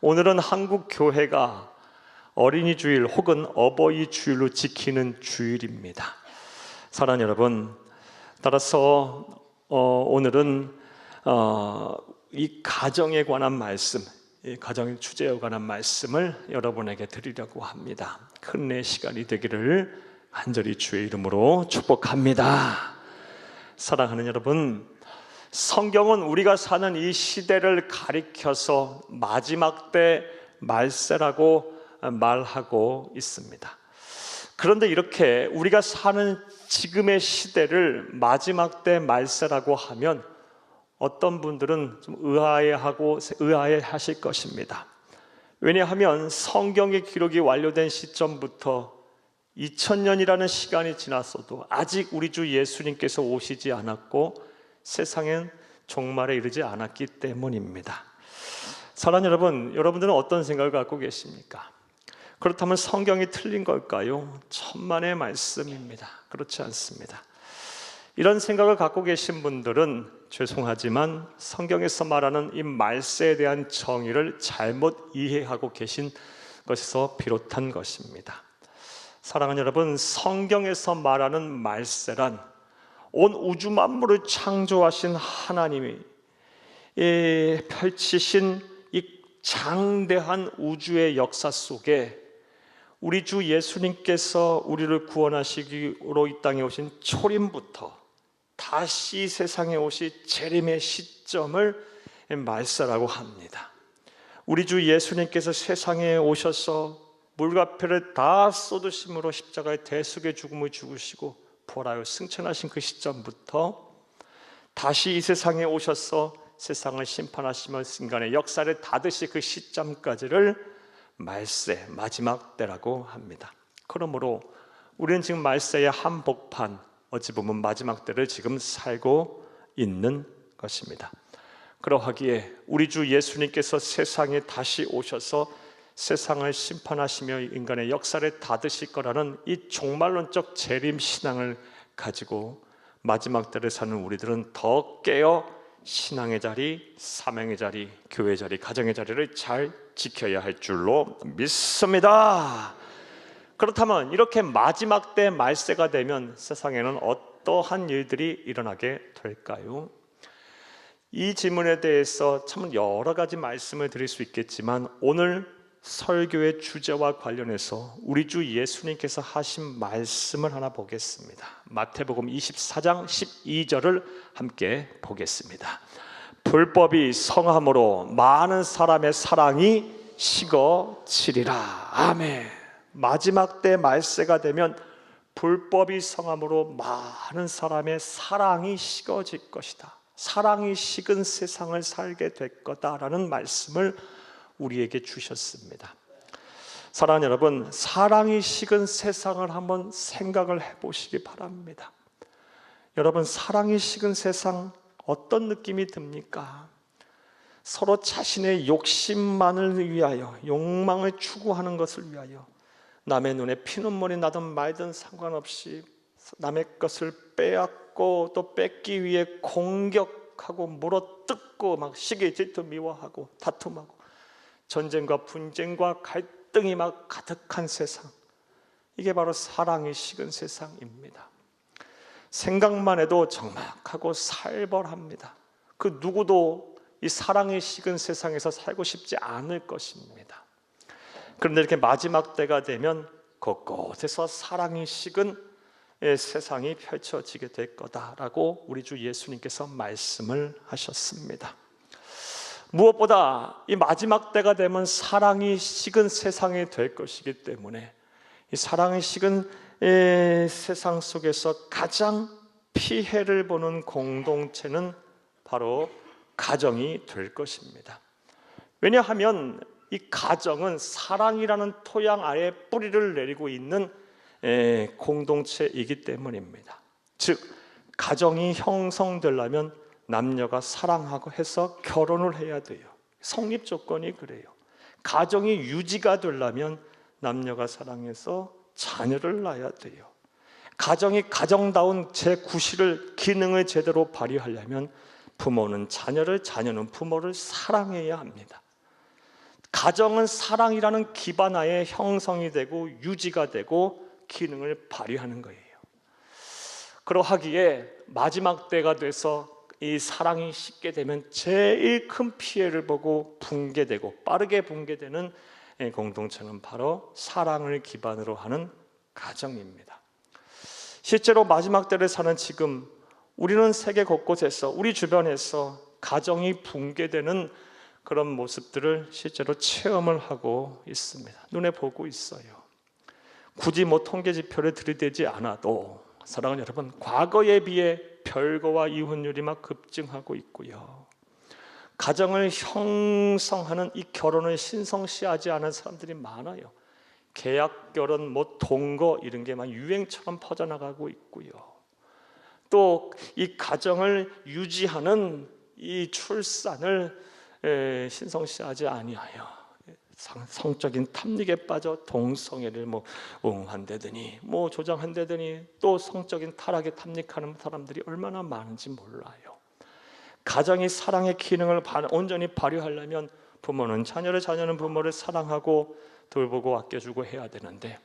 오늘은 한국 교회가 어린이 주일 혹은 어버이 주일로 지키는 주일입니다. 사랑하는 여러분, 따라서 오늘은 이 가정에 관한 말씀, 이 가정의 주제에 관한 말씀을 여러분에게 드리려고 합니다. 큰은혜의 시간이 되기를 간절히 주의 이름으로 축복합니다. 사랑하는 여러분, 성경은 우리가 사는 이 시대를 가리켜서 마지막 때 말세라고 말하고 있습니다. 그런데 이렇게 우리가 사는 지금의 시대를 마지막 때 말세라고 하면 어떤 분들은 좀 의아해하실 것입니다. 왜냐하면 성경의 기록이 완료된 시점부터 2000년이라는 시간이 지났어도 아직 우리 주 예수님께서 오시지 않았고 세상엔 종말에 이르지 않았기 때문입니다. 사랑하는 여러분, 여러분들은 어떤 생각을 갖고 계십니까? 그렇다면 성경이 틀린 걸까요? 천만의 말씀입니다. 그렇지 않습니다. 이런 생각을 갖고 계신 분들은 죄송하지만 성경에서 말하는 이 말세에 대한 정의를 잘못 이해하고 계신 것에서 비롯한 것입니다. 사랑하는 여러분, 성경에서 말하는 말세란 온 우주 만물을 창조하신 하나님이 펼치신 이 장대한 우주의 역사 속에 우리 주 예수님께서 우리를 구원하시기로 이 땅에 오신 초림부터 다시 세상에 오실 재림의 시점을 말세라고 합니다. 우리 주 예수님께서 세상에 오셔서 물과 피를 다 쏟으심으로 십자가의 대속의 죽음을 죽으시고 부활하여 승천하신 그 시점부터 다시 이 세상에 오셔서 세상을 심판하시며 인간의 역사를 닫으실 그 시점까지를 말세, 마지막 때라고 합니다. 그러므로 우리는 지금 말세의 한복판, 어찌 보면 마지막 때를 지금 살고 있는 것입니다. 그러하기에 우리 주 예수님께서 세상에 다시 오셔서 세상을 심판하시며 인간의 역사를 닫으실 거라는 이 종말론적 재림 신앙을 가지고 마지막 때를 사는 우리들은 더 깨어 신앙의 자리, 사명의 자리, 교회의 자리, 가정의 자리를 잘 지켜야 할 줄로 믿습니다. 그렇다면 이렇게 마지막 때 말세가 되면 세상에는 어떠한 일들이 일어나게 될까요? 이 질문에 대해서 참 여러 가지 말씀을 드릴 수 있겠지만 오늘 설교의 주제와 관련해서 우리 주 예수님께서 하신 말씀을 하나 보겠습니다. 마태복음 24장 12절을 함께 보겠습니다. 불법이 성함으로 많은 사람의 사랑이 식어지리라. 아멘. 마지막 때 말세가 되면 불법이 성함으로 많은 사람의 사랑이 식어질 것이다. 사랑이 식은 세상을 살게 될 거다라는 말씀을 우리에게 주셨습니다. 사랑하는 여러분, 사랑이 식은 세상을 한번 생각을 해보시기 바랍니다. 여러분, 사랑이 식은 세상 어떤 느낌이 듭니까? 서로 자신의 욕심만을 위하여, 욕망을 추구하는 것을 위하여 남의 눈에 피눈물이 나든 말든 상관없이 남의 것을 빼앗고 또 뺏기 위해 공격하고 물어뜯고 막 시기 질투 미워하고 다툼하고 전쟁과 분쟁과 갈등이 막 가득한 세상, 이게 바로 사랑이 식은 세상입니다. 생각만 해도 적막하고 살벌합니다. 그 누구도 이 사랑이 식은 세상에서 살고 싶지 않을 것입니다. 그런데 이렇게 마지막 때가 되면 곳곳에서 사랑이 식은 세상이 펼쳐지게 될 거다라고 우리 주 예수님께서 말씀을 하셨습니다. 무엇보다 이 마지막 때가 되면 사랑이 식은 세상이 될 것이기 때문에 이 사랑이 식은 세상 속에서 가장 피해를 보는 공동체는 바로 가정이 될 것입니다. 왜냐하면 이 가정은 사랑이라는 토양 아래 뿌리를 내리고 있는 공동체이기 때문입니다. 즉, 가정이 형성되려면 남녀가 사랑하고 해서 결혼을 해야 돼요. 성립 조건이 그래요. 가정이 유지가 되려면 남녀가 사랑해서 자녀를 낳아야 돼요. 가정이 가정다운 제9시를 기능을 제대로 발휘하려면 부모는 자녀를, 자녀는 부모를 사랑해야 합니다. 가정은 사랑이라는 기반 하에 형성이 되고 유지가 되고 기능을 발휘하는 거예요. 그러하기에 마지막 때가 돼서 이 사랑이 식게 되면 제일 큰 피해를 보고 붕괴되고 빠르게 붕괴되는 공동체는 바로 사랑을 기반으로 하는 가정입니다. 실제로 마지막 때를 사는 지금 우리는 세계 곳곳에서 우리 주변에서 가정이 붕괴되는 그런 모습들을 실제로 체험을 하고 있습니다. 눈에 보고 있어요. 굳이 통계 지표를 들이대지 않아도 사랑하는 여러분, 과거에 비해 별거와 이혼율이 막 급증하고 있고요. 가정을 형성하는 이 결혼을 신성시하지 않은 사람들이 많아요. 계약 결혼, 동거 이런 게 막 유행처럼 퍼져나가고 있고요. 또 이 가정을 유지하는 이 출산을 신성시하지 아니하여 성적인 탐닉에 빠져 동성애를 옹호한다더니 조장한다더니 또 성적인 타락에 탐닉하는 사람들이 얼마나 많은지 몰라요. 가정이 사랑의 기능을 온전히 발휘하려면 부모는 자녀를, 자녀는 부모를 사랑하고 돌보고 아껴주고 해야 되는데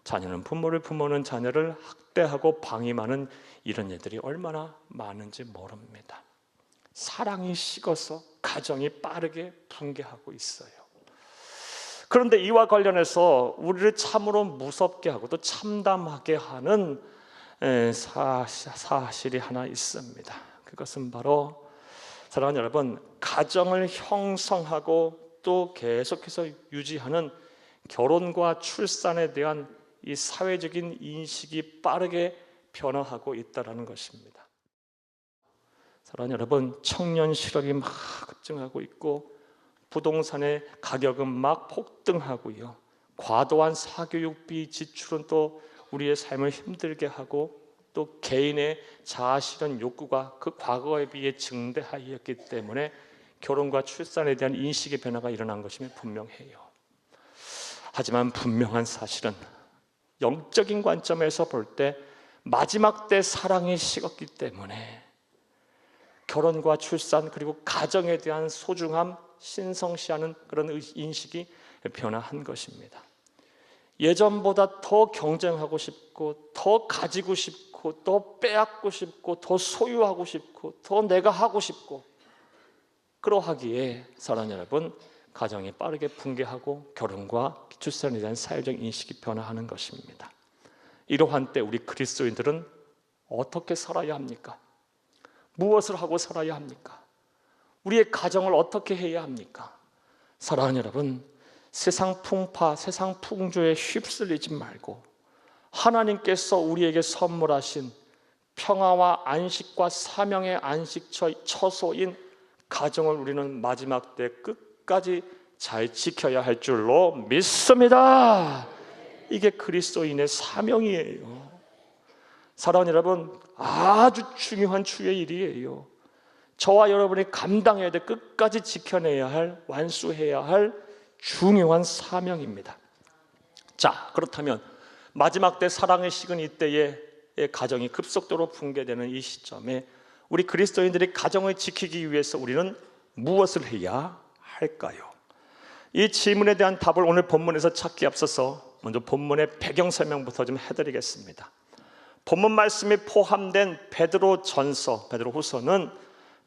자녀는 부모를, 부모는 자녀를 학대하고 방임하는 이런 애들이 얼마나 많은지 모릅니다. 사랑이 식어서 가정이 빠르게 붕괴하고 있어요. 그런데 이와 관련해서 우리를 참으로 무섭게 하고 또 참담하게 하는 사실이 하나 있습니다. 그것은 바로 사랑하는 여러분, 가정을 형성하고 또 계속해서 유지하는 결혼과 출산에 대한 이 사회적인 인식이 빠르게 변화하고 있다는 것입니다. 사랑하는 여러분, 청년 실업이 막 급증하고 있고 부동산의 가격은 막 폭등하고요. 과도한 사교육비 지출은 또 우리의 삶을 힘들게 하고 또 개인의 자아실현 욕구가 그 과거에 비해 증대하였기 때문에 결혼과 출산에 대한 인식의 변화가 일어난 것임이 분명해요. 하지만 분명한 사실은 영적인 관점에서 볼 때 마지막 때 사랑이 식었기 때문에 결혼과 출산 그리고 가정에 대한 소중함, 신성시하는 그런 인식이 변화한 것입니다. 예전보다 더 경쟁하고 싶고 더 가지고 싶고 더 빼앗고 싶고 더 소유하고 싶고 더 내가 하고 싶고 그러하기에 사랑하는 여러분, 가정이 빠르게 붕괴하고 결혼과 출산에 대한 사회적 인식이 변화하는 것입니다. 이러한 때 우리 그리스도인들은 어떻게 살아야 합니까? 무엇을 하고 살아야 합니까? 우리의 가정을 어떻게 해야 합니까? 사랑하는 여러분, 세상 풍파, 세상 풍조에 휩쓸리지 말고 하나님께서 우리에게 선물하신 평화와 안식과 사명의 안식처소인 가정을 우리는 마지막 때 끝까지 잘 지켜야 할 줄로 믿습니다. 이게 그리스도인의 사명이에요. 사랑하는 여러분, 아주 중요한 주의 일이에요. 저와 여러분이 감당해야 될, 끝까지 지켜내야 할, 완수해야 할 중요한 사명입니다. 자, 그렇다면 마지막 때 사랑의 식은 이때에 가정이 급속도로 붕괴되는 이 시점에 우리 그리스도인들이 가정을 지키기 위해서 우리는 무엇을 해야 할까요? 이 질문에 대한 답을 오늘 본문에서 찾기 앞서서 먼저 본문의 배경 설명부터 좀 해드리겠습니다. 본문 말씀이 포함된 베드로전서, 베드로후서는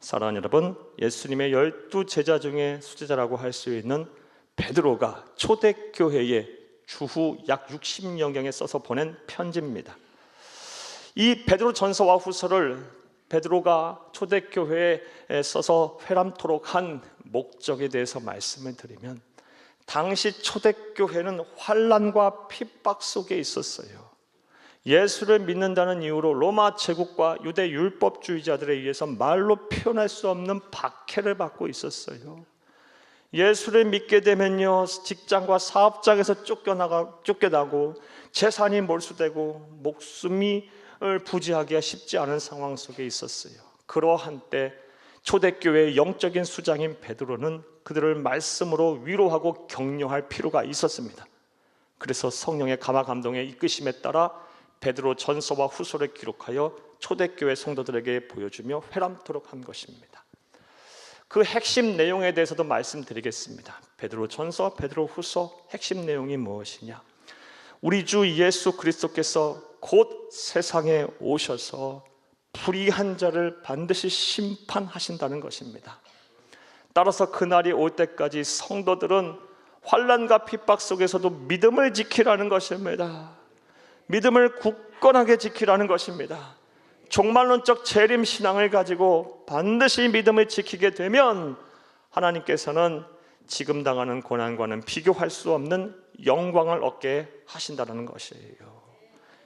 사랑하는 여러분, 예수님의 12제자 중에 수제자라고 할 수 있는 베드로가 초대교회에 주후 약 60여경에 써서 보낸 편지입니다. 이 베드로전서와 후서를 베드로가 초대교회에 써서 회람토록 한 목적에 대해서 말씀을 드리면 당시 초대교회는 환난과 핍박 속에 있었어요. 예수를 믿는다는 이유로 로마 제국과 유대 율법주의자들에 의해서 말로 표현할 수 없는 박해를 받고 있었어요. 예수를 믿게 되면요, 직장과 사업장에서 쫓겨나고 재산이 몰수되고 목숨이 부지하기가 쉽지 않은 상황 속에 있었어요. 그러한 때 초대교회의 영적인 수장인 베드로는 그들을 말씀으로 위로하고 격려할 필요가 있었습니다. 그래서 성령의 감화 감동의 이끄심에 따라 베드로 전서와 후서를 기록하여 초대교회 성도들에게 보여주며 회람토록 한 것입니다. 그 핵심 내용에 대해서도 말씀드리겠습니다. 베드로전서, 베드로후서 핵심 내용이 무엇이냐? 우리 주 예수 그리스도께서 곧 세상에 오셔서 불의한 자를 반드시 심판하신다는 것입니다. 따라서 그날이 올 때까지 성도들은 환난과 핍박 속에서도 믿음을 지키라는 것입니다. 믿음을 굳건하게 지키라는 것입니다. 종말론적 재림 신앙을 가지고 반드시 믿음을 지키게 되면 하나님께서는 지금 당하는 고난과는 비교할 수 없는 영광을 얻게 하신다는 것이에요.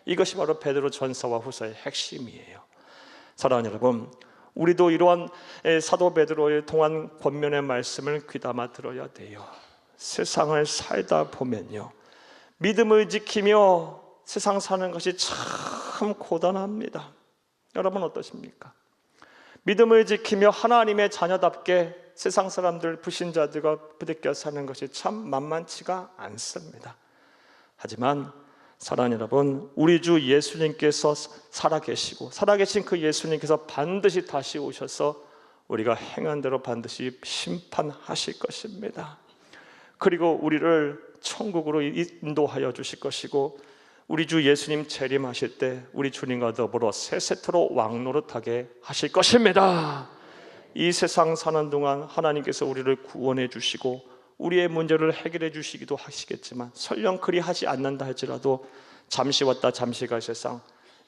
이것이 바로 베드로전서와 후서의 핵심이에요. 사랑하는 여러분, 우리도 이러한 사도 베드로의 통한 권면의 말씀을 귀담아 들어야 돼요. 세상을 살다 보면요, 믿음을 지키며 세상 사는 것이 참 고단합니다. 여러분 어떠십니까? 믿음을 지키며 하나님의 자녀답게 세상 사람들, 불신자들과 부대껴 사는 것이 참 만만치가 않습니다. 하지만 사랑하는 여러분, 우리 주 예수님께서 살아계신 그 예수님께서 반드시 다시 오셔서 우리가 행한 대로 반드시 심판하실 것입니다. 그리고 우리를 천국으로 인도하여 주실 것이고, 우리 주 예수님 재림하실 때 우리 주님과 더불어 세세토록 왕노릇하게 하실 것입니다. 이 세상 사는 동안 하나님께서 우리를 구원해 주시고 우리의 문제를 해결해 주시기도 하시겠지만, 설령 그리하지 않는다 할지라도 잠시 왔다 잠시 갈 세상,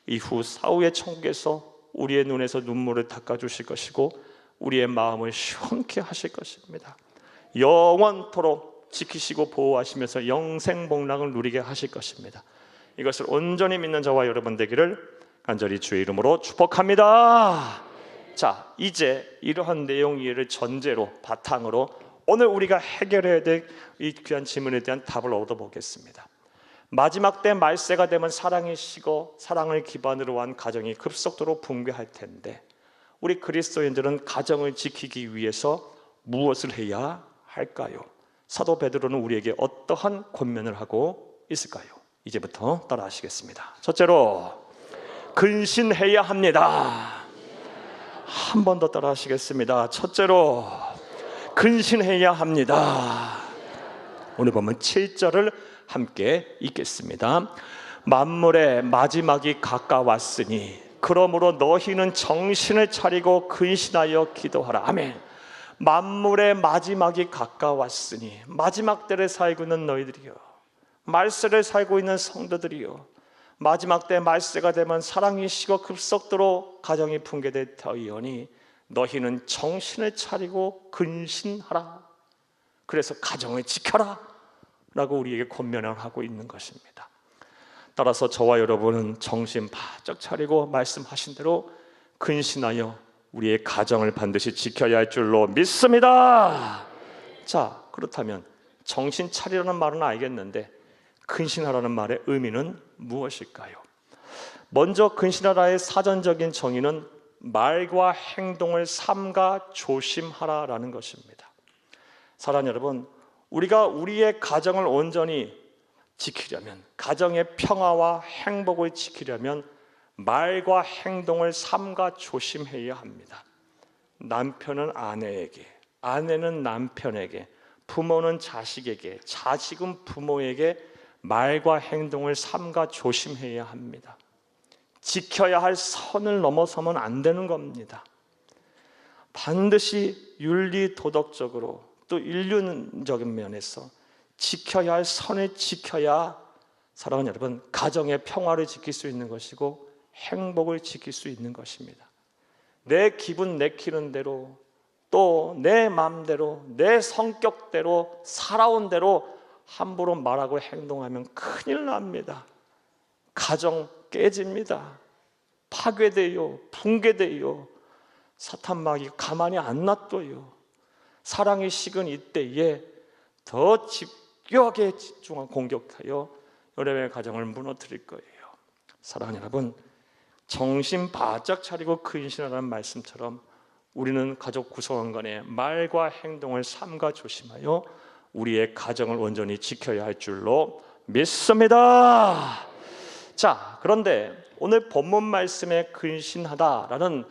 이후 사후의 천국에서 우리의 눈에서 눈물을 닦아 주실 것이고 우리의 마음을 시원케 하실 것입니다. 영원토록 지키시고 보호하시면서 영생복락을 누리게 하실 것입니다. 이것을 온전히 믿는 저와 여러분 되기를 간절히 주의 이름으로 축복합니다. 자, 이제 이러한 내용 이해를 전제로, 바탕으로 오늘 우리가 해결해야 될 이 귀한 질문에 대한 답을 얻어보겠습니다. 마지막 때 말세가 되면 사랑이 식어 사랑을 기반으로 한 가정이 급속도로 붕괴할 텐데, 우리 그리스도인들은 가정을 지키기 위해서 무엇을 해야 할까요? 사도 베드로는 우리에게 어떠한 권면을 하고 있을까요? 이제부터 따라 하시겠습니다. 첫째로, 근신해야 합니다. 한 번 더 따라 하시겠습니다. 첫째로, 근신해야 합니다. 오늘 보면 7절을 함께 읽겠습니다. 만물의 마지막이 가까웠으니 그러므로 너희는 정신을 차리고 근신하여 기도하라. 아멘. 만물의 마지막이 가까웠으니, 마지막 때를 살고 있는 너희들이요, 말세를 살고 있는 성도들이요, 마지막 때 말세가 되면 사랑이 식어 급속도로 가정이 붕괴될 터이오니 너희는 정신을 차리고 근신하라. 그래서 가정을 지켜라 라고 우리에게 권면을 하고 있는 것입니다. 따라서 저와 여러분은 정신 바짝 차리고 말씀하신 대로 근신하여 우리의 가정을 반드시 지켜야 할 줄로 믿습니다. 자, 그렇다면 정신 차리라는 말은 알겠는데 근신하라는 말의 의미는 무엇일까요? 먼저 근신하라의 사전적인 정의는 말과 행동을 삼가 조심하라라는 것입니다. 사랑하는 여러분, 우리가 우리의 가정을 온전히 지키려면, 가정의 평화와 행복을 지키려면 말과 행동을 삼가 조심해야 합니다. 남편은 아내에게, 아내는 남편에게, 부모는 자식에게, 자식은 부모에게 말과 행동을 삼가 조심해야 합니다. 지켜야 할 선을 넘어서면 안 되는 겁니다. 반드시 윤리 도덕적으로 또 인륜적인 면에서 지켜야 할 선을 지켜야, 사랑하는 여러분, 가정의 평화를 지킬 수 있는 것이고 행복을 지킬 수 있는 것입니다. 내 기분 내키는 대로, 또 내 마음대로, 내 성격대로, 살아온 대로 함부로 말하고 행동하면 큰일 납니다. 가정 깨집니다. 파괴돼요. 붕괴돼요. 사탄마귀 가만히 안 놔둬요. 사랑이 식은 이때에 더 집요하게 집중하고 공격하여 여러분의 가정을 무너뜨릴 거예요. 사랑하는 여러분, 정신 바짝 차리고 근신하라는 말씀처럼 우리는 가족 구성원 간의 말과 행동을 삼가 조심하여 우리의 가정을 온전히 지켜야 할 줄로 믿습니다. 자, 그런데 오늘 본문 말씀에 근신하다라는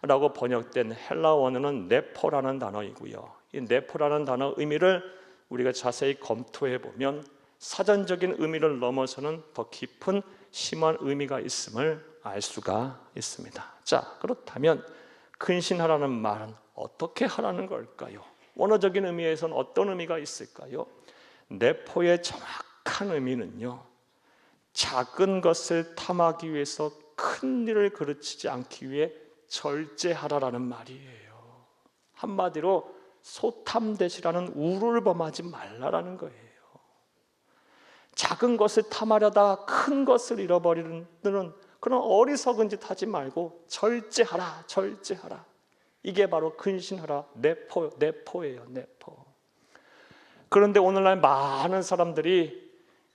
라고 번역된 헬라 원어는 네포라는 단어이고요. 이 네포라는 단어 의미를 우리가 자세히 검토해 보면 사전적인 의미를 넘어서는 더 깊은 심한 의미가 있음을 알 수가 있습니다. 자, 그렇다면 근신하라는 말은 어떻게 하라는 걸까요? 원어적인 의미에서는 어떤 의미가 있을까요? 네포의 정확한 의미는요, 작은 것을 탐하기 위해서 큰 일을 그르치지 않기 위해 절제하라라는 말이에요. 한마디로 소탐대시라는 우를 범하지 말라라는 거예요. 작은 것을 탐하려다 큰 것을 잃어버리는 그런 어리석은 짓 하지 말고 절제하라, 절제하라. 이게 바로 근신하라, 네포예요, 네포. 그런데 오늘날 많은 사람들이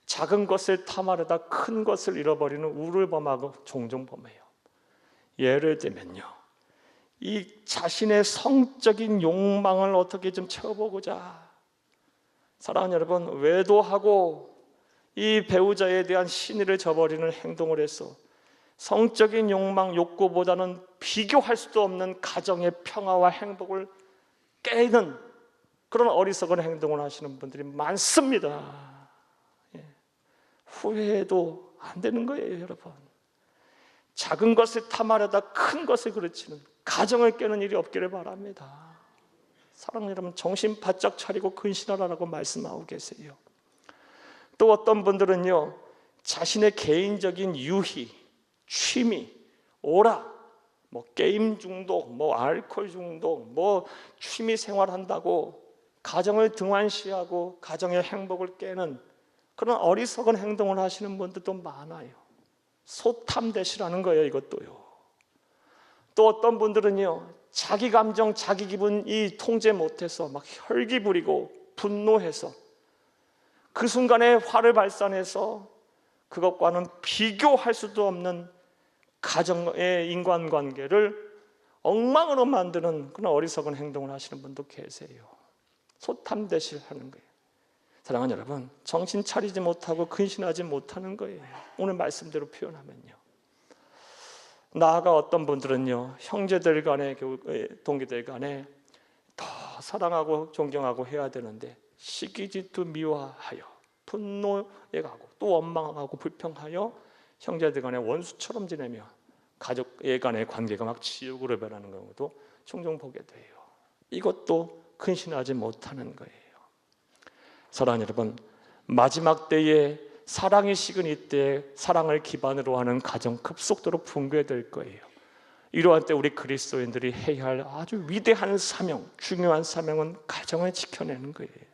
작은 것을 탐하려다 큰 것을 잃어버리는 우를 범하고 종종 범해요. 예를 들면요, 이 자신의 성적인 욕망을 어떻게 좀 채워보고자, 사랑하는 여러분, 외도하고 이 배우자에 대한 신의를 저버리는 행동을 해서 성적인 욕망, 욕구보다는 비교할 수도 없는 가정의 평화와 행복을 깨는 그런 어리석은 행동을 하시는 분들이 많습니다. 후회해도 안 되는 거예요, 여러분. 작은 것을 탐하려다 큰 것을 그르치는, 가정을 깨는 일이 없기를 바랍니다. 사랑하는 여러분, 정신 바짝 차리고 근신하라고 말씀하고 계세요. 또 어떤 분들은요, 자신의 개인적인 유희, 취미, 오락, 게임 중독, 알코올 중독, 취미 생활한다고 가정을 등한시하고 가정의 행복을 깨는 그런 어리석은 행동을 하시는 분들도 많아요. 소탐대시라는 거예요, 이것도요. 또 어떤 분들은요, 자기 감정, 자기 기분 이 통제 못해서 막 혈기 부리고 분노해서 그 순간에 화를 발산해서 그것과는 비교할 수도 없는 가정의 인간관계를 엉망으로 만드는 그런 어리석은 행동을 하시는 분도 계세요. 소탐대시하는 거예요. 사랑하는 여러분, 정신 차리지 못하고 근신하지 못하는 거예요. 오늘 말씀대로 표현하면요, 나아가 어떤 분들은요, 형제들 간에, 동기들 간에 더 사랑하고 존경하고 해야 되는데 시기질투 미워하여 분노에 가고 또 원망하고 불평하여 형제들 간에 원수처럼 지내며 가족 간의 관계가 막 지옥으로 변하는 경우도 종종 보게 돼요. 이것도 근신하지 못하는 거예요. 사랑하는 여러분, 마지막 때에 사랑이 식은 이때 사랑을 기반으로 하는 가정 급속도로 붕괴될 거예요. 이러한 때 우리 그리스도인들이 해야 할 아주 위대한 사명, 중요한 사명은 가정을 지켜내는 거예요.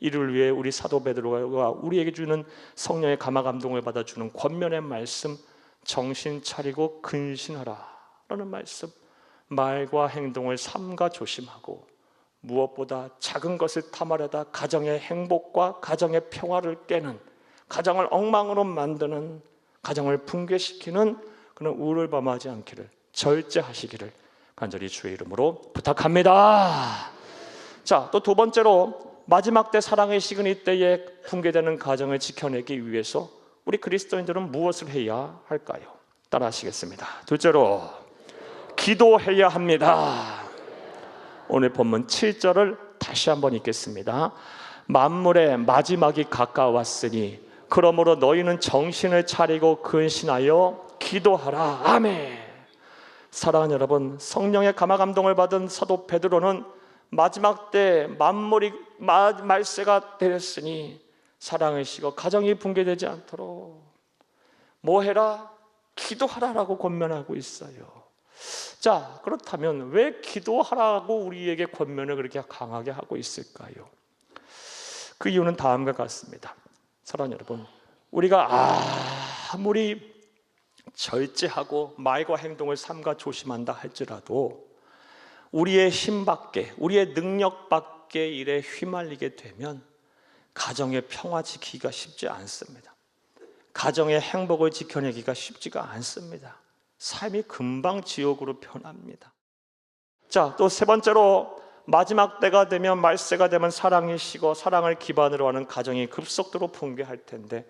이를 위해 우리 사도 베드로가 우리에게 주는 성령의 감화 감동을 받아주는 권면의 말씀, 정신 차리고 근신하라 라는 말씀, 말과 행동을 삼가 조심하고 무엇보다 작은 것을 탐하려다 가정의 행복과 가정의 평화를 깨는, 가정을 엉망으로 만드는, 가정을 붕괴시키는 그런 우를 범하지 않기를, 절제하시기를 간절히 주의 이름으로 부탁합니다. 자, 또 두 번째로 마지막 때 사랑의 식은 이때에 붕괴되는 가정을 지켜내기 위해서 우리 그리스도인들은 무엇을 해야 할까요? 따라 하시겠습니다. 둘째로 기도해야 합니다. 오늘 본문 7절을 다시 한번 읽겠습니다. 만물의 마지막이 가까웠으니 그러므로 너희는 정신을 차리고 근신하여 기도하라. 아멘. 사랑하는 여러분, 성령의 감화 감동을 받은 사도 베드로는 마지막 때 만물이 말세가 되었으니 사랑을 식어 가정이 붕괴되지 않도록 뭐 해라? 기도하라라고 권면하고 있어요. 자, 그렇다면 왜 기도하라고 우리에게 권면을 그렇게 강하게 하고 있을까요? 그 이유는 다음과 같습니다. 사랑하는 여러분, 우리가 아무리 절제하고 말과 행동을 삼가 조심한다 할지라도 우리의 힘밖에, 우리의 능력밖에 일에 휘말리게 되면 가정의 평화 지키기가 쉽지 않습니다. 가정의 행복을 지켜내기가 쉽지가 않습니다. 삶이 금방 지옥으로 변합니다. 자, 또 세 번째로 마지막 때가 되면, 말세가 되면 사랑이 식어 사랑을 기반으로 하는 가정이 급속도로 붕괴할 텐데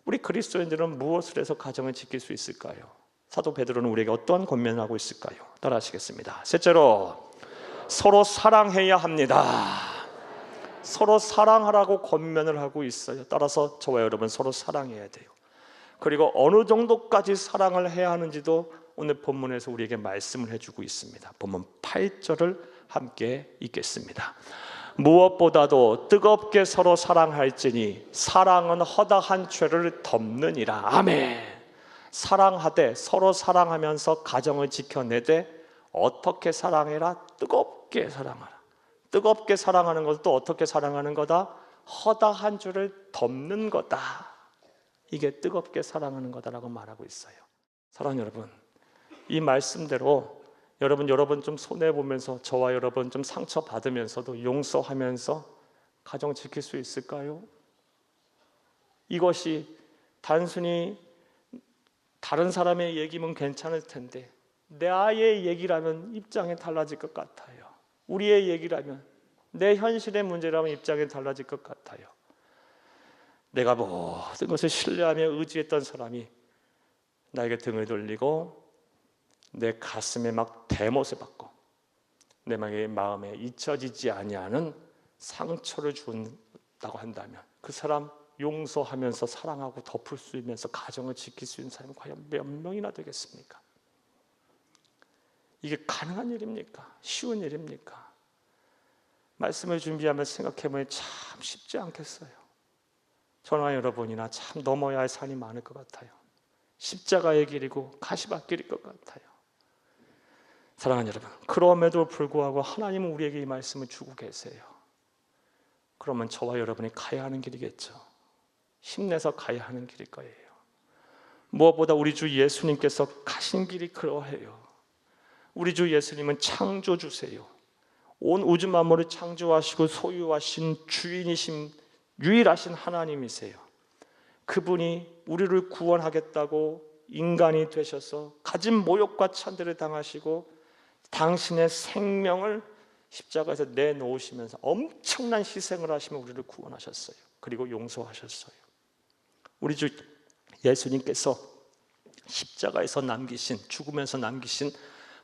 우리 그리스도인들은 무엇을 해서 가정을 지킬 수 있을까요? 사도 베드로는 우리에게 어떠한 권면을 하고 있을까요? 따라 하시겠습니다. 셋째로, 서로 사랑해야 합니다. 서로 사랑하라고 권면을 하고 있어요. 따라서 저와 여러분 서로 사랑해야 돼요. 그리고 어느 정도까지 사랑을 해야 하는지도 오늘 본문에서 우리에게 말씀을 해주고 있습니다. 본문 8절을 함께 읽겠습니다. 무엇보다도 뜨겁게 서로 사랑할지니 사랑은 허다한 죄를 덮느니라. 아멘. 사랑하되, 서로 사랑하면서 가정을 지켜내되 어떻게 사랑해라? 뜨겁게 사랑하라. 뜨겁게 사랑하는 것도 어떻게 사랑하는 거다? 허다한 죄를 덮는 거다. 이게 뜨겁게 사랑하는 거다라고 말하고 있어요. 사랑하는 여러분, 이 말씀대로 여러분 좀 손해보면서, 저와 여러분 좀 상처받으면서도 용서하면서 가정 지킬 수 있을까요? 이것이 단순히 다른 사람의 얘기면 괜찮을 텐데 내 아이의 얘기라면 입장이 달라질 것 같아요. 우리의 얘기라면, 내 현실의 문제라면 입장이 달라질 것 같아요. 내가 모든 것을 신뢰하며 의지했던 사람이 나에게 등을 돌리고 내 가슴에 막 대못을 받고 내 마음에 잊혀지지 아니하는 상처를 준다고 한다면, 그 사람 용서하면서 사랑하고 덮을 수 있으면서 가정을 지킬 수 있는 사람이 과연 몇 명이나 되겠습니까? 이게 가능한 일입니까? 쉬운 일입니까? 말씀을 준비하며 생각해보니 참 쉽지 않겠어요. 저나 여러분이나 참 넘어야 할 산이 많을 것 같아요. 십자가의 길이고 가시밭길일 것 같아요. 사랑하는 여러분, 그럼에도 불구하고 하나님은 우리에게 이 말씀을 주고 계세요. 그러면 저와 여러분이 가야 하는 길이겠죠. 힘내서 가야 하는 길일 거예요. 무엇보다 우리 주 예수님께서 가신 길이 그러해요. 우리 주 예수님은 창조주세요. 온 우주 만물을 창조하시고 소유하신 주인이신 유일하신 하나님이세요. 그분이 우리를 구원하겠다고 인간이 되셔서 가진 모욕과 찬대를 당하시고 당신의 생명을 십자가에서 내놓으시면서 엄청난 희생을 하시며 우리를 구원하셨어요. 그리고 용서하셨어요. 우리 주 예수님께서 십자가에서 남기신, 죽으면서 남기신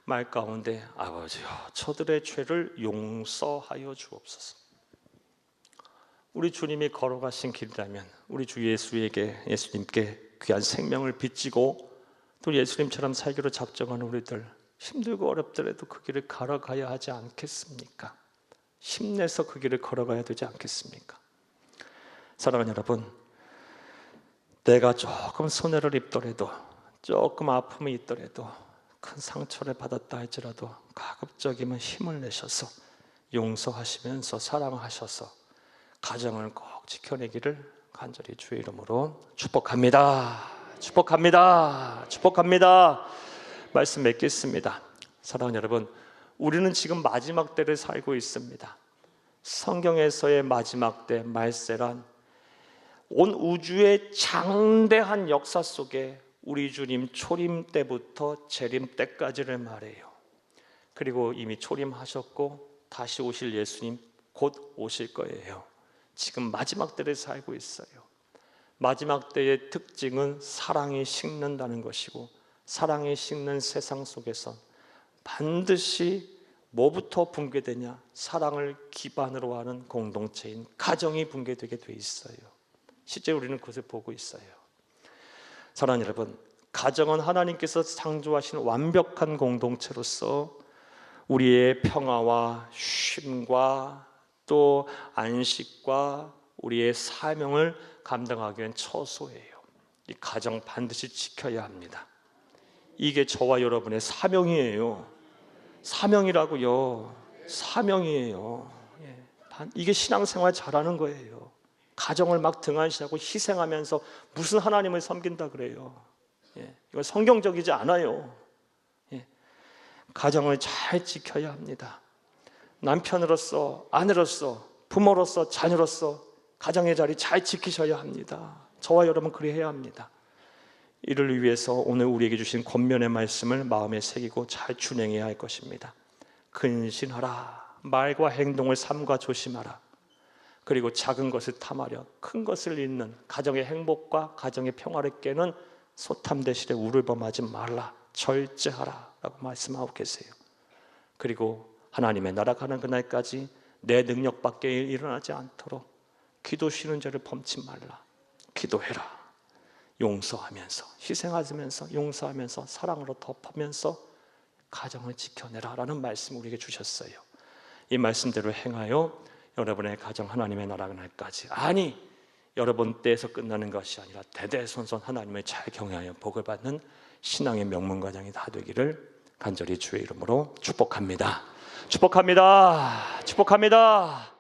말 가운데, 아버지여 저들의 죄를 용서하여 주옵소서. 우리 주님이 걸어가신 길이라면 우리 주 예수님께 귀한 생명을 빚지고 또 예수님처럼 살기로 작정하는 우리들, 힘들고 어렵더라도 그 길을 걸어가야 하지 않겠습니까? 힘내서 그 길을 걸어가야 되지 않겠습니까? 사랑하는 여러분, 내가 조금 손해를 입더라도, 조금 아픔이 있더라도, 큰 상처를 받았다 할지라도 가급적이면 힘을 내셔서 용서하시면서 사랑하셔서 가정을 꼭 지켜내기를 간절히 주의 이름으로 축복합니다. 축복합니다. 축복합니다. 말씀 맺겠습니다. 사랑하는 여러분, 우리는 지금 마지막 때를 살고 있습니다. 성경에서의 마지막 때, 말세란 온 우주의 장대한 역사 속에 우리 주님 초림 때부터 재림 때까지를 말해요. 그리고 이미 초림하셨고 다시 오실 예수님 곧 오실 거예요. 지금 마지막 때를 살고 있어요. 마지막 때의 특징은 사랑이 식는다는 것이고, 사랑이 식는 세상 속에선 반드시 뭐부터 붕괴되냐? 사랑을 기반으로 하는 공동체인 가정이 붕괴되게 돼 있어요. 실제 우리는 그것을 보고 있어요. 사랑하는 여러분, 가정은 하나님께서 창조하신 완벽한 공동체로서 우리의 평화와 쉼과 또 안식과 우리의 사명을 감당하기 위한 처소예요. 이 가정 반드시 지켜야 합니다. 이게 저와 여러분의 사명이에요. 사명이라고요. 사명이에요. 이게 신앙생활 잘하는 거예요. 가정을 막 등한시하고 희생하면서 무슨 하나님을 섬긴다 그래요. 이건 성경적이지 않아요. 가정을 잘 지켜야 합니다. 남편으로서, 아내로서, 부모로서, 자녀로서 가정의 자리 잘 지키셔야 합니다. 저와 여러분 그래야 합니다. 이를 위해서 오늘 우리에게 주신 권면의 말씀을 마음에 새기고 잘 준행해야 할 것입니다. 근신하라. 말과 행동을 삼가 조심하라. 그리고 작은 것을 탐하려 큰 것을 잃는 가정의 행복과 가정의 평화를 깨는 소탐 대실에 우를 범하지 말라. 절제하라 라고 말씀하고 계세요. 그리고 하나님의 나라 가는 그날까지 내 능력밖에 일어나지 않도록 기도 쉬는 죄를 범치 말라. 기도해라. 용서하면서, 희생하면서, 용서하면서, 사랑으로 덮으면서 가정을 지켜내라 라는 말씀 우리에게 주셨어요. 이 말씀대로 행하여 여러분의 가정 하나님의 나라 그날까지, 아니 여러분 때에서 끝나는 것이 아니라 대대손손 하나님을 잘 경외하여 복을 받는 신앙의 명문과정이 다 되기를 간절히 주의 이름으로 축복합니다. 축복합니다. 축복합니다.